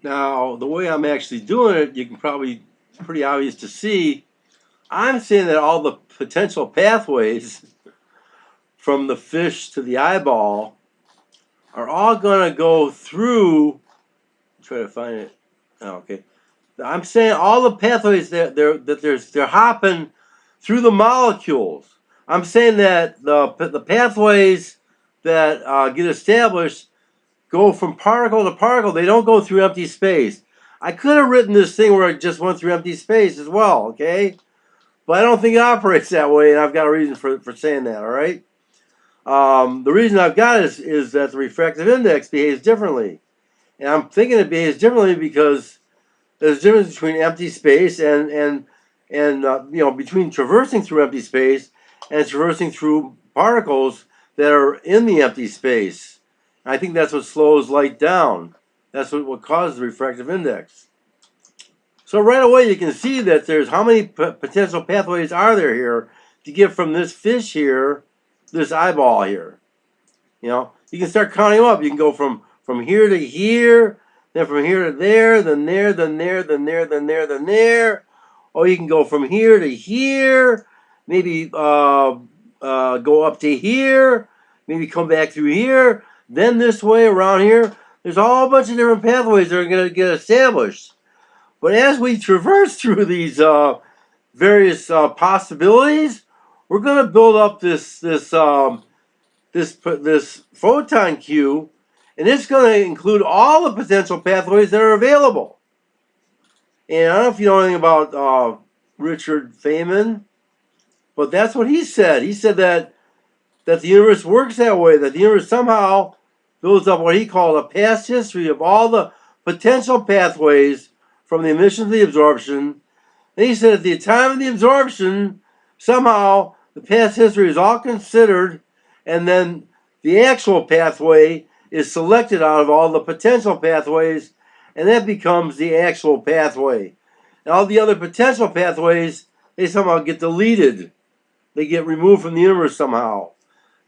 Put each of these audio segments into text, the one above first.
Now, the way I'm actually doing it, you can probably, it's pretty obvious to see. I'm saying that all the potential pathways from the fish to the eyeball are all going to go through. Try to find it. Oh, okay. I'm saying all the pathways that they're hopping through the molecules. I'm saying that the pathways that get established go from particle to particle. They don't go through empty space. I could have written this thing where it just went through empty space as well, okay? But I don't think it operates that way, and I've got a reason for saying that, all right? The reason I've got is that the refractive index behaves differently. And I'm thinking it behaves differently because there's a difference between empty space and between traversing through empty space and traversing through particles that are in the empty space. I think that's what slows light down. That's what causes the refractive index. So right away you can see that there's how many potential pathways are there here to get from this fish here, this eyeball here. You can start counting them up. You can go from here to here, then from here to there, then there, then there, then there, then there, then there. Or you can go from here to here, maybe go up to here, maybe come back through here, then this way around here. There's a whole bunch of different pathways that are going to get established. But as we traverse through these various possibilities, we're going to build up this photon queue, and it's going to include all the potential pathways that are available. And I don't know if you know anything about Richard Feynman, but that's what he said. He said that the universe works that way, that the universe somehow builds up what he called a past history of all the potential pathways from the emission to the absorption. And he said at the time of the absorption, somehow the past history is all considered, and then the actual pathway is selected out of all the potential pathways, and that becomes the actual pathway. And all the other potential pathways, they somehow get deleted. They get removed from the universe somehow.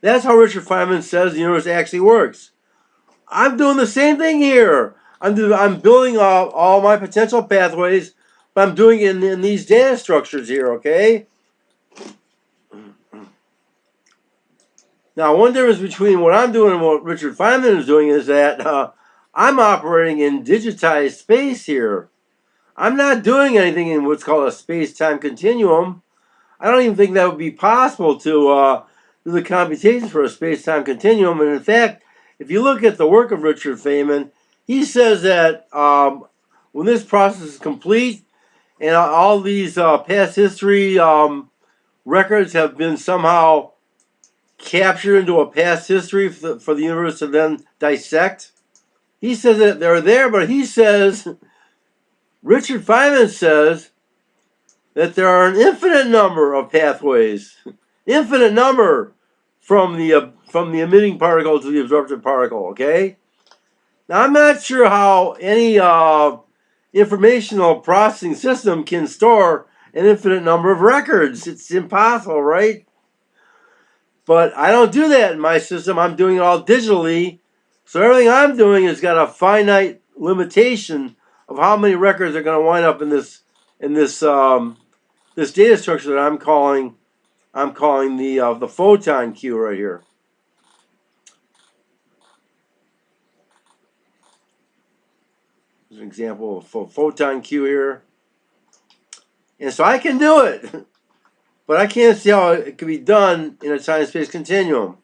That's how Richard Feynman says the universe actually works. I'm doing the same thing here. I'm building all my potential pathways, but I'm doing it in these data structures here, okay? Now, one difference between what I'm doing and what Richard Feynman is doing is that I'm operating in digitized space here. I'm not doing anything in what's called a space-time continuum. I don't even think that would be possible to do the computations for a space-time continuum. And in fact, if you look at the work of Richard Feynman, he says that when this process is complete and all these past history records have been somehow captured into a past history for the universe to then dissect, he says that they're there, but he says, Richard Feynman says, that there are an infinite number of pathways, infinite number from the emitting particle to the absorptive particle, okay? Now, I'm not sure how any informational processing system can store an infinite number of records. It's impossible, right? But I don't do that in my system. I'm doing it all digitally. So everything I'm doing has got a finite limitation of how many records are going to wind up in this data structure that I'm calling the photon queue right here. There's an example of a photon queue here. And so I can do it, but I can't see how it can be done in a time-space continuum.